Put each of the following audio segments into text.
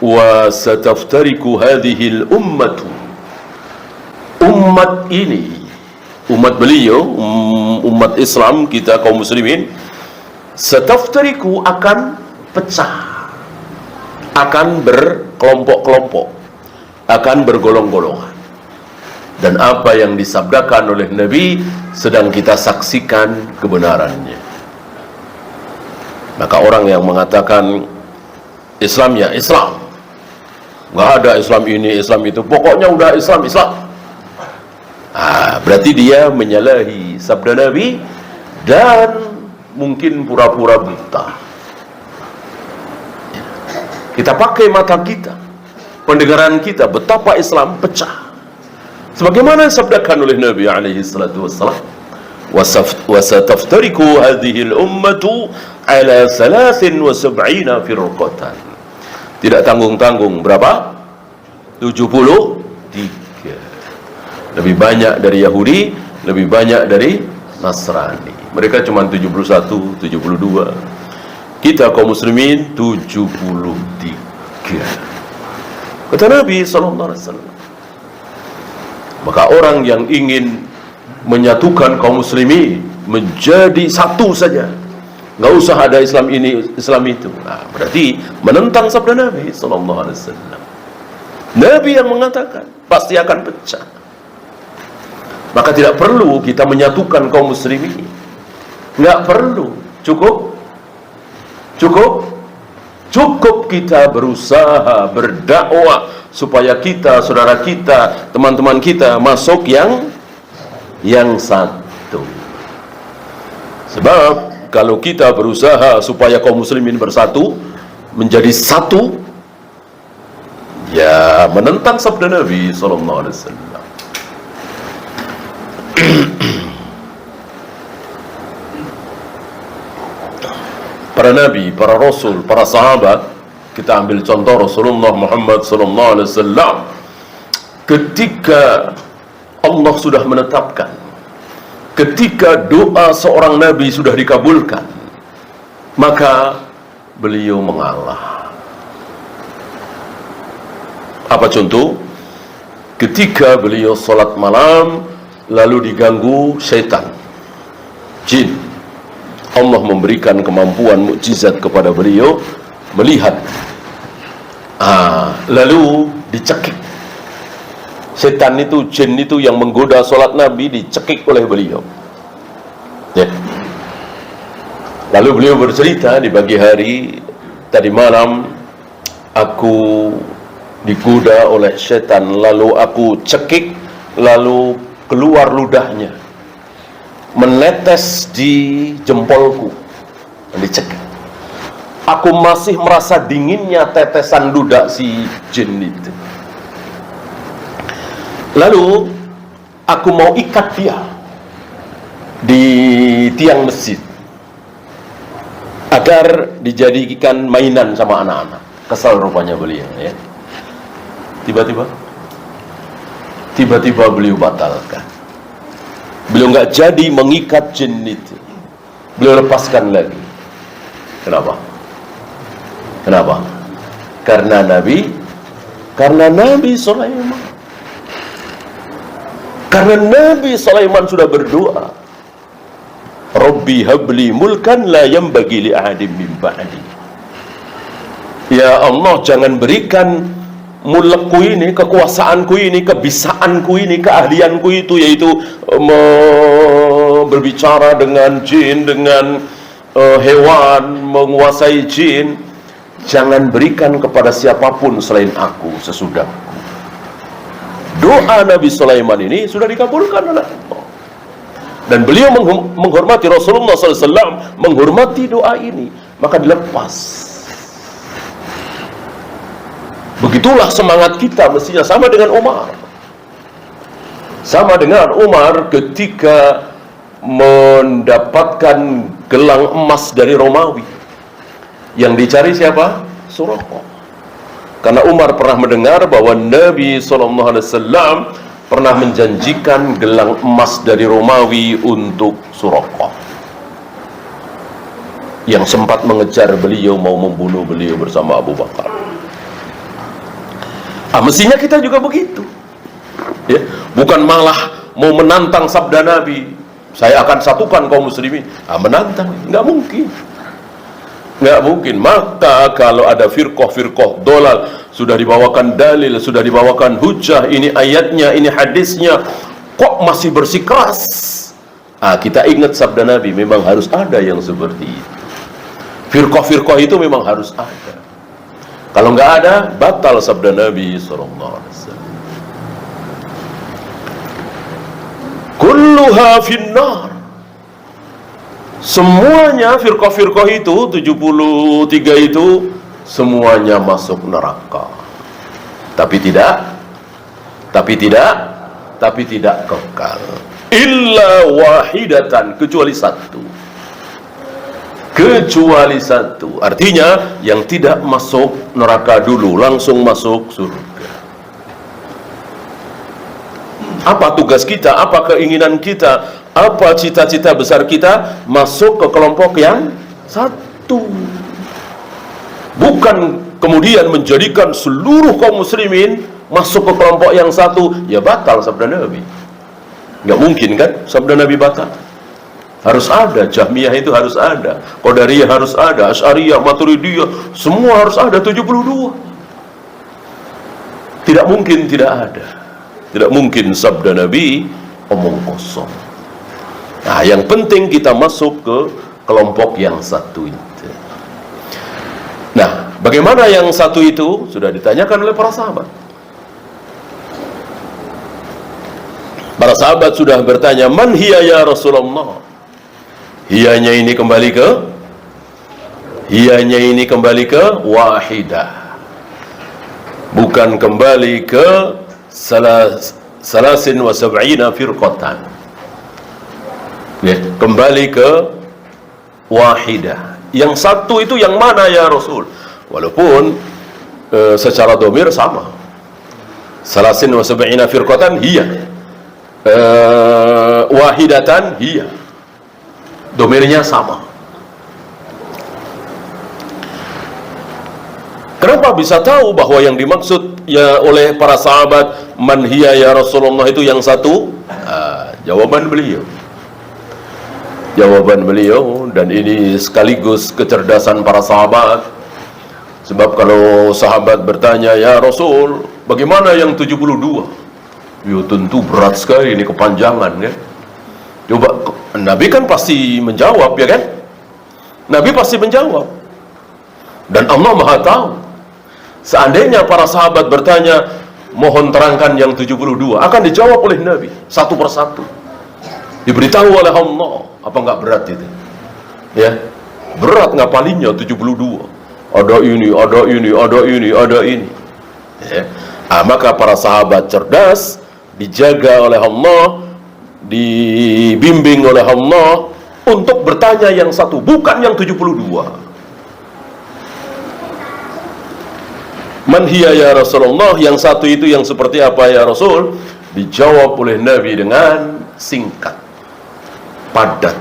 wa sataftariku hadhil ummatu, umat ini, umat beliau, umat Islam, kita kaum muslimin, sataftariku akan pecah, akan berkelompok-kelompok, akan bergolong-golongan. Dan apa yang disabdakan oleh Nabi sedang kita saksikan kebenarannya. Maka orang yang mengatakan Islam ya Islam, nggak ada Islam ini, Islam itu, pokoknya udah Islam, Islam, berarti dia menyalahi sabda Nabi dan mungkin pura-pura buta. Kita pakai mata kita, pendengaran kita, betapa Islam pecah. Sebagaimana sabdakan oleh Nabi alaihi salatu wassalam, wasataftariku hadhihi al-ummatu ala 73 firqatan. Tidak tanggung-tanggung berapa? 73. Lebih banyak dari Yahudi, lebih banyak dari Nasrani. Mereka cuma 71, 72. Kita kaum muslimin 73. Kata Nabi sallallahu alaihi wasallam. Maka orang yang ingin menyatukan kaum muslimin menjadi satu saja, nggak usah ada Islam ini, Islam itu, berarti menentang sabda Nabi sallallahu alaihi wasallam. Nabi yang mengatakan pasti akan pecah. Maka tidak perlu kita menyatukan kaum muslimin. Nggak perlu. Cukup kita berusaha berdakwah supaya kita, saudara kita, teman-teman kita masuk yang satu. Sebab kalau kita berusaha supaya kaum muslimin bersatu, menjadi satu, ya menentang sabda Nabi sallallahu alaihi wasallam. Para nabi, para rasul, para sahabat, kita ambil contoh Rasulullah Muhammad sallallahu alaihi wasallam, ketika Allah sudah menetapkan, ketika doa seorang nabi sudah dikabulkan, maka beliau mengalah. Apa contoh? Ketika beliau salat malam lalu diganggu syaitan, jin, Allah memberikan kemampuan mukjizat kepada beliau melihat, lalu dicekik. Setan itu, jin itu yang menggoda solat Nabi dicekik oleh beliau. Ya. Lalu beliau bercerita di pagi hari, tadi malam aku digoda oleh setan, lalu aku cekik, lalu keluar ludahnya, menetes di jempolku, dicekik. Aku masih merasa dinginnya tetesan ludah si jin itu. Lalu aku mau ikat dia di tiang masjid agar dijadikan mainan sama anak-anak. Kesal rupanya beliau, ya. Tiba-tiba beliau batalkan. Beliau nggak jadi mengikat jin itu. Beliau lepaskan lagi. Kenapa? Karena Nabi Sulaiman. Karena Nabi Sulaiman sudah berdoa, Rabbi habli mulkan la yanbaghi li ahadin min ba'di. Ya Allah, jangan berikan mulekku ini, kekuasaanku ini, kebisaanku ini, keahlianku itu, yaitu berbicara dengan jin, dengan hewan, menguasai jin, jangan berikan kepada siapapun selain aku sesudahku. Doa Nabi Sulaiman ini sudah dikabulkan oleh Allah. Dan beliau menghormati Rasulullah SAW, menghormati doa ini, maka dilepas. Begitulah semangat kita mestinya, sama dengan Umar. Sama dengan Umar ketika mendapatkan gelang emas dari Romawi. Yang dicari siapa? Suraqah. Karena Umar pernah mendengar bahwa Nabi SAW pernah menjanjikan gelang emas dari Romawi untuk Suraqah, yang sempat mengejar beliau, mau membunuh beliau bersama Abu Bakar. Mestinya kita juga begitu. Ya, bukan malah mau menantang sabda Nabi, saya akan satukan kaum muslimin. Menantang, nggak mungkin. Nggak mungkin. Maka kalau ada firqah dolal, sudah dibawakan dalil, sudah dibawakan hujah, ini ayatnya, ini hadisnya, kok masih bersikeras? Kita ingat sabda Nabi, memang harus ada yang seperti itu. Firqah itu memang harus ada. Kalau nggak ada, batal sabda Nabi SAW. Kulluha finnar. Semuanya firqah itu 73 itu semuanya masuk neraka. Tapi tidak kekal. Illa wahidatan, kecuali satu. Artinya yang tidak masuk neraka dulu, langsung masuk surga. Apa tugas kita? Apa keinginan kita? Apa cita-cita besar kita? Masuk ke kelompok yang satu. Bukan kemudian menjadikan seluruh kaum muslimin masuk ke kelompok yang satu. Ya batal sabda Nabi. Nggak mungkin kan sabda Nabi batal. Harus ada, Jahmiyah itu harus ada, Qadariyah harus ada, Asy'ariyah, Maturidiyah, semua harus ada 72. Tidak mungkin tidak ada. Tidak mungkin sabda Nabi omong kosong. Yang penting kita masuk ke kelompok yang satu itu. Bagaimana yang satu itu? Sudah ditanyakan oleh para sahabat. Para sahabat sudah bertanya, man hiya ya Rasulullah? Hiyanya ini kembali ke wahidah. Bukan kembali ke salasin wa sab'ina firqatan. Kembali ke wahidah. Yang satu itu yang mana ya Rasul? Walaupun secara dhamir sama. Salasin wa sab'ina firqatan hiya. Wahidatan hiya. Dhamirnya sama. Kenapa bisa tahu bahwa yang dimaksud ya oleh para sahabat man hiya ya Rasulullah itu yang satu? Jawaban beliau, dan ini sekaligus kecerdasan para sahabat. Sebab kalau sahabat bertanya, ya Rasul, bagaimana yang 72? Ya tentu berat sekali, ini kepanjangan kan. Coba, Nabi kan pasti menjawab, ya kan? Nabi pasti menjawab. Dan Allah Maha tahu. Seandainya para sahabat bertanya, mohon terangkan yang 72, akan dijawab oleh Nabi satu persatu. Diberitahu oleh Allah. Apa enggak berat itu? Ya. Berat ngapalinnya 72. Ada ini. Ya. Maka para sahabat cerdas, dijaga oleh Allah, dibimbing oleh Allah untuk bertanya yang satu, bukan yang 72. Man hiya ya Rasulullah, yang satu itu yang seperti apa ya Rasul? Dijawab oleh Nabi dengan singkat, padat,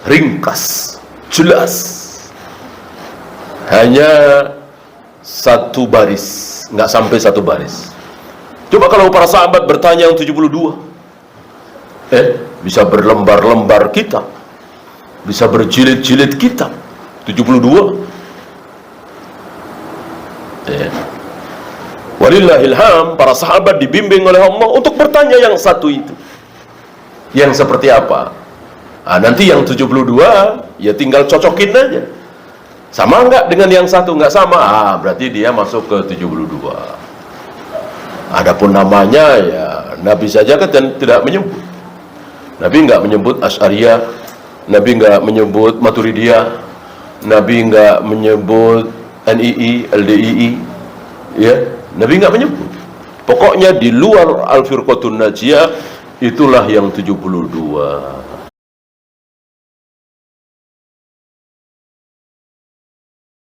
ringkas, jelas. Hanya satu baris, nggak sampai satu baris. Coba kalau para sahabat bertanya yang 72, bisa berlembar-lembar kitab, bisa berjilid-jilid kitab. 72. Walillahilham, para sahabat dibimbing oleh Allah untuk bertanya yang satu itu. Yang seperti apa? Nanti yang 72 ya tinggal cocokin aja. Sama enggak dengan yang satu? Enggak sama. Berarti dia masuk ke 72. Adapun namanya ya Nabi saja kan tidak menyebut. Nabi enggak menyebut Asy'ariyah, Nabi enggak menyebut Maturidiyah, Nabi enggak menyebut NII, LDII, ya, Nabi enggak menyebut. Pokoknya di luar Al-Firqatun Najiyah itulah yang 72.